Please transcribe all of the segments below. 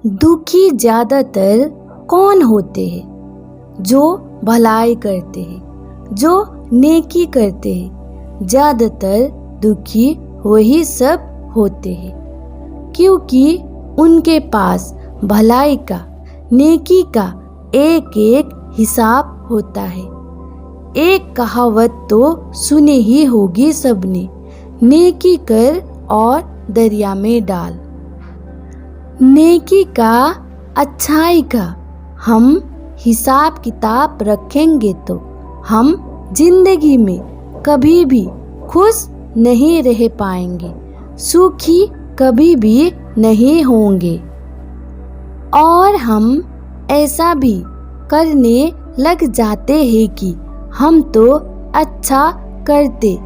दुखी ज्यादातर कौन होते हैं? जो भलाई करते हैं, जो नेकी करते हैं। ज्यादातर दुखी वही सब होते हैं, क्योंकि उनके पास भलाई का, नेकी का एक एक हिसाब होता है। एक कहावत तो सुनी ही होगी सबने, नेकी कर और दरिया में डाल। नेकी का, अच्छाई का हम हिसाब किताब रखेंगे तो हम जिंदगी में कभी भी खुश नहीं रह पाएंगे, सुखी कभी भी नहीं होंगे। और हम ऐसा भी करने लग जाते हैं कि हम तो अच्छा करते,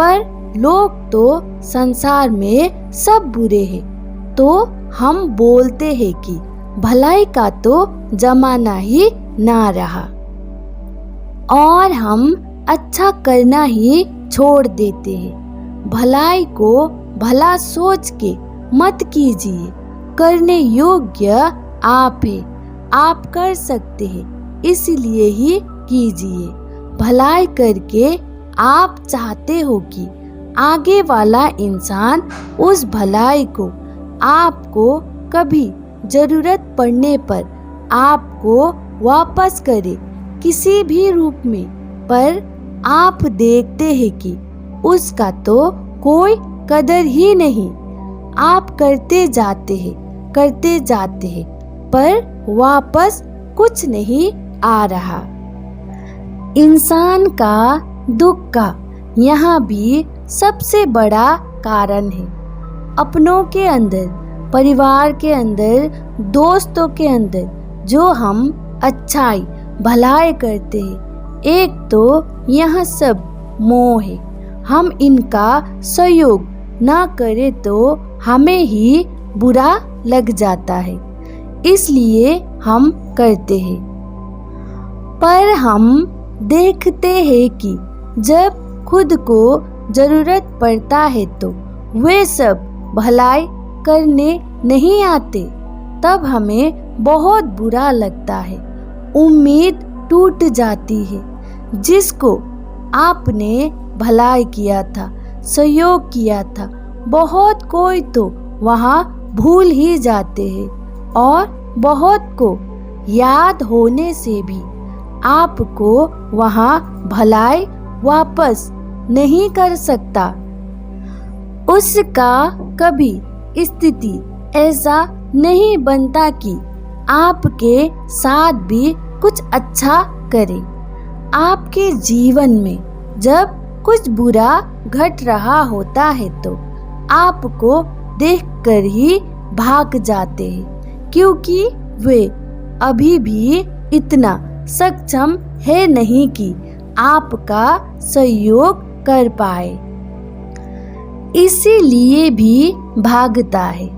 पर लोग तो संसार में सब बुरे हैं, तो हम बोलते हैं कि भलाई का तो जमाना ही ना रहा, और हम अच्छा करना ही छोड़ देते हैं। भलाई को भला सोच के मत कीजिए, करने योग्य आप है, आप कर सकते हैं, इसलिए ही कीजिए। भलाई करके आप चाहते हो कि आगे वाला इंसान उस भलाई को आपको कभी जरूरत पड़ने पर आपको वापस करे किसी भी रूप में, पर आप देखते हैं कि उसका तो कोई कदर ही नहीं। आप करते जाते हैं, पर वापस कुछ नहीं आ रहा। इंसान का दुख का यहाँ भी सबसे बड़ा कारण है। अपनों के अंदर, परिवार के अंदर, दोस्तों के अंदर जो हम अच्छाई भलाई करते हैं, एक तो यह सब मोह है। हम इनका सहयोग ना करें तो हमें ही बुरा लग जाता है, इसलिए हम करते हैं। पर हम देखते हैं कि जब खुद को जरूरत पड़ता है तो वे सब भलाई करने नहीं आते, तब हमें बहुत बुरा लगता है। उम्मीद टूट जाती है। जिसको आपने भलाई किया था, सहयोग किया था, बहुत कोई तो वहाँ भूल ही जाते हैं, और बहुत को याद होने से भी आपको वहाँ भलाई वापस नहीं कर सकता। उसका कभी स्थिति ऐसा नहीं बनता कि आपके साथ भी कुछ अच्छा करे। आपके जीवन में जब कुछ बुरा घट रहा होता है तो आपको देखकर ही भाग जाते हैं, क्योंकि वे अभी भी इतना सक्षम है नहीं कि आपका सहयोग कर पाए, इसीलिए भी भागता है।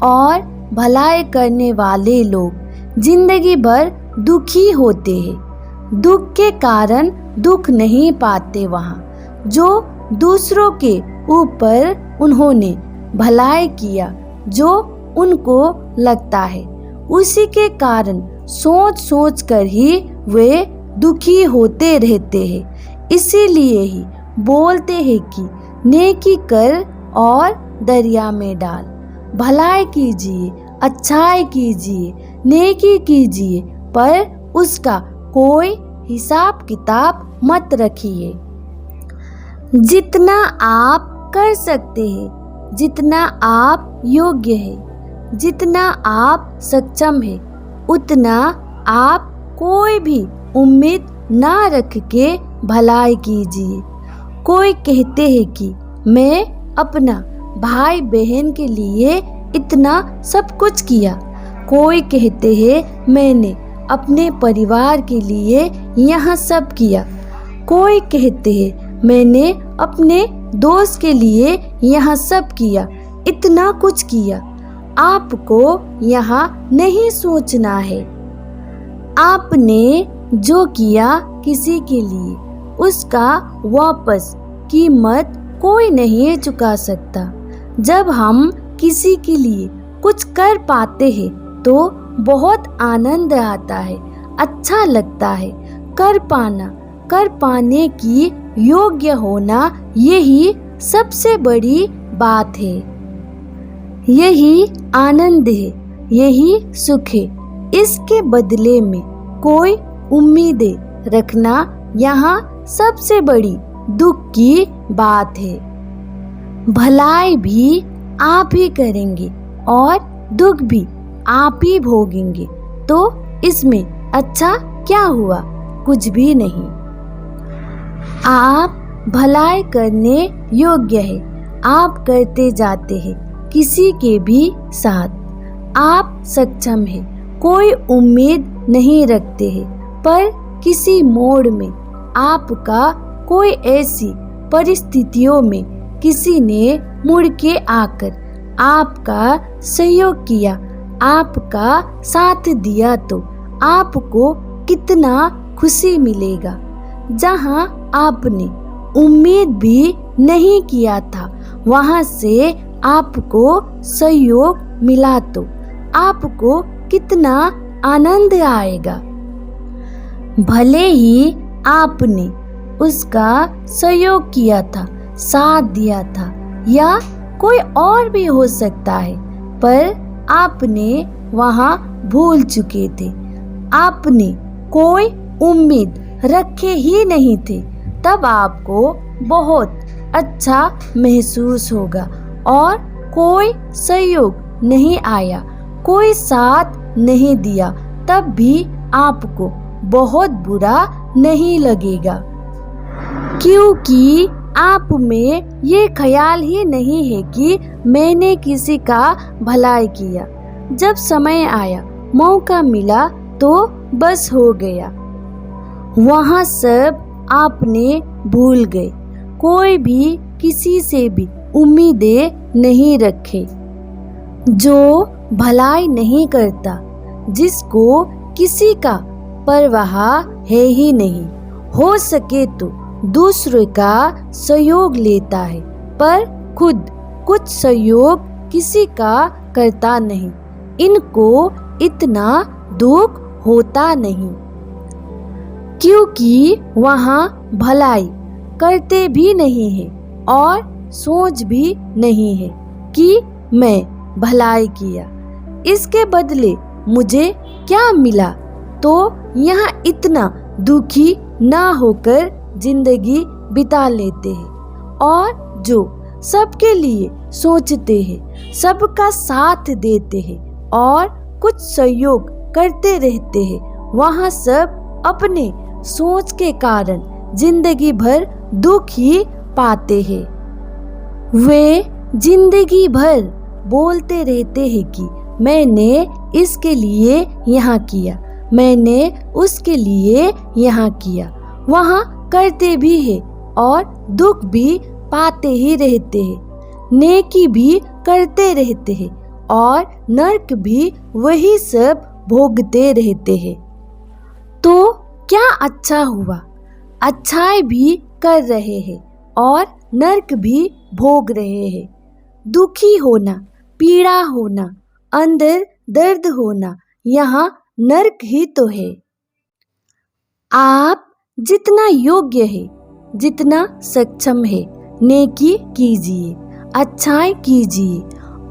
और भलाई करने वाले लोग जिंदगी भर दुखी होते हैं। दुख के कारण दुख नहीं पाते। वहाँ जो दूसरों के ऊपर उन्होंने भलाई किया, जो उनको लगता है, उसी के कारण सोच सोच कर ही वे दुखी होते रहते हैं। इसीलिए ही बोलते हैं कि नेकी कर और दरिया में डाल। भलाई कीजिए, अच्छाई कीजिए, नेकी कीजिए, पर उसका कोई हिसाब किताब मत रखिए। जितना आप कर सकते हैं, जितना आप योग्य हैं, जितना आप सक्षम हैं, उतना आप कोई भी उम्मीद ना रख के भलाई कीजिए। कोई कहते हैं कि मैं अपना भाई बहन के लिए इतना सब कुछ किया। कोई कहते हैं मैंने अपने परिवार के लिए यह सब किया। कोई कहते हैं मैंने अपने दोस्त के लिए यह सब किया, इतना कुछ किया। आपको यहाँ नहीं सोचना है। आपने जो किया किसी के लिए, उसका वापस कीमत कोई नहीं चुका सकता। जब हम किसी के लिए कुछ कर पाते हैं तो बहुत आनंद आता है, अच्छा लगता है। कर पाने की योग्य होना यही सबसे बड़ी बात है। यही आनंद है, यही सुख है। इसके बदले में कोई उम्मीदें रखना यहाँ सबसे बड़ी दुख की बात है। भलाई भी आप ही करेंगे और दुख भी आप ही भोगेंगे, तो इसमें अच्छा क्या हुआ? कुछ भी नहीं। आप भलाई करने योग्य है, आप करते जाते हैं किसी के भी साथ। आप सक्षम हैं, कोई उम्मीद नहीं रखते हैं, पर किसी मोड़ में आपका कोई ऐसी परिस्थितियों में किसी ने मुड़ के आकर आपका सहयोग किया, आपका साथ दिया, तो आपको कितना खुशी मिलेगा। जहां आपने उम्मीद भी नहीं किया था, वहां से आपको सहयोग मिला तो आपको कितना आनंद आएगा। भले ही आपने उसका सहयोग किया था, साथ दिया था, या कोई और भी हो सकता है, पर आपने वहां भूल चुके थे, आपने कोई उम्मीद रखे ही नहीं थे, तब आपको बहुत अच्छा महसूस होगा। और कोई सहयोग नहीं आया, कोई साथ नहीं दिया, तब भी आपको बहुत बुरा नहीं लगेगा, क्योंकि आप में ये ख्याल ही नहीं है कि मैंने किसी का भलाई किया। जब समय आया, मौका मिला, तो बस हो गया। वहाँ सब आपने भूल गए, कोई भी किसी से भी उम्मीदें नहीं रखे। जो भलाई नहीं करता, जिसको किसी का परवाह है ही नहीं, हो सके तो दूसरे का सहयोग लेता है, पर खुद कुछ सहयोग किसी का करता नहीं। इनको इतना दुख होता नहीं, क्योंकि वहाँ भलाई करते भी नहीं है और सोच भी नहीं है कि मैं भलाई किया, इसके बदले मुझे क्या मिला। तो यहाँ इतना दुखी ना होकर जिंदगी बिता लेते हैं। और जो सबके लिए सोचते हैं, सबका साथ देते हैं और कुछ सहयोग करते रहते हैं, वहाँ सब अपने सोच के कारण जिंदगी भर दुख ही पाते हैं। वे जिंदगी भर बोलते रहते हैं कि मैंने इसके लिए यहाँ किया, मैंने उसके लिए यहाँ किया। वहाँ करते भी है और दुख भी पाते ही रहते हैं, नेकी भी करते रहते हैं और नरक भी वही सब भोगते रहते हैं। तो क्या अच्छा हुआ? अच्छाई भी कर रहे हैं और नरक भी भोग रहे हैं। दुखी होना, पीड़ा होना, अंदर दर्द होना, यहाँ नरक ही तो है। आप जितना योग्य है, जितना सक्षम है, नेकी कीजिए, अच्छाई कीजिए,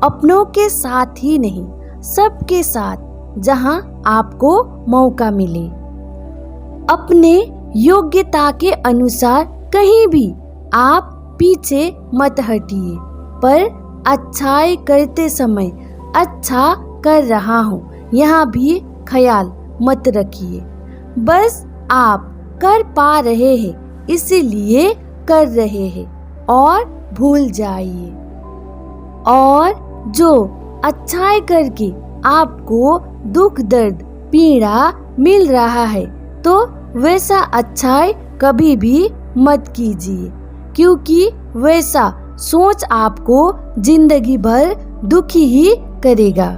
अपनों के साथ ही नहीं, सबके साथ, जहां आपको मौका मिले। अपने योग्यता के अनुसार कहीं भी आप पीछे मत हटिए, पर अच्छाई करते समय अच्छा कर रहा हूँ, यहाँ भी ख्याल मत रखिए। बस आप कर पा रहे हैं, इसीलिए कर रहे हैं और भूल जाइए। और जो अच्छाई करके आपको दुख दर्द पीड़ा मिल रहा है, तो वैसा अच्छाई कभी भी मत कीजिए, क्योंकि वैसा सोच आपको जिंदगी भर दुखी ही करेगा।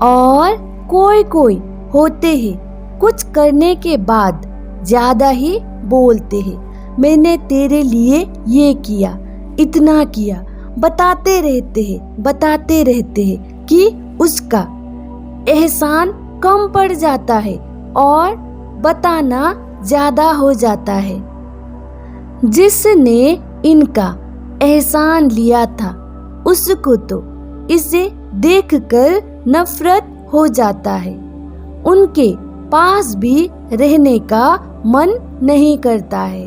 और कोई होते हैं, कुछ करने के बाद ज्यादा ही बोलते हैं, मैंने तेरे लिए ये किया, इतना किया, बताते रहते हैं कि उसका एहसान कम पड़ जाता है और बताना ज्यादा हो जाता है। जिसने इनका एहसान लिया था उसको तो इसे देखकर नफरत हो जाता है। उनके पास भी रहने का मन नहीं करता है।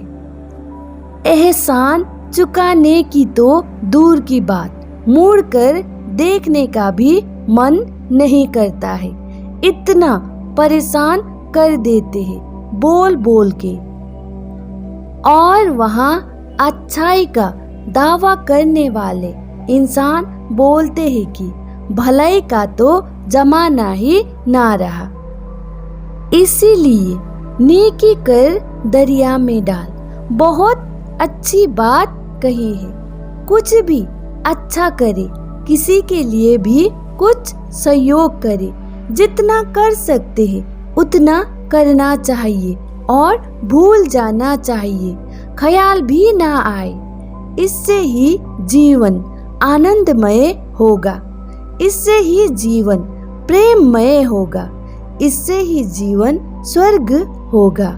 एहसान चुकाने की तो दूर की बात, मुड़कर देखने का भी मन नहीं करता है। इतना परेशान कर देते हैं बोल बोल के। और वहाँ अच्छाई का दावा करने वाले इंसान बोलते हैं कि भलाई का तो जमाना ही ना रहा। इसीलिए नेकी कर दरिया में डाल, बहुत अच्छी बात कही है। कुछ भी अच्छा करे, किसी के लिए भी कुछ सहयोग करे, जितना कर सकते हैं उतना करना चाहिए और भूल जाना चाहिए, ख्याल भी ना आए। इससे ही जीवन आनंदमय होगा, इससे ही जीवन प्रेममय होगा, इससे ही जीवन स्वर्ग होगा।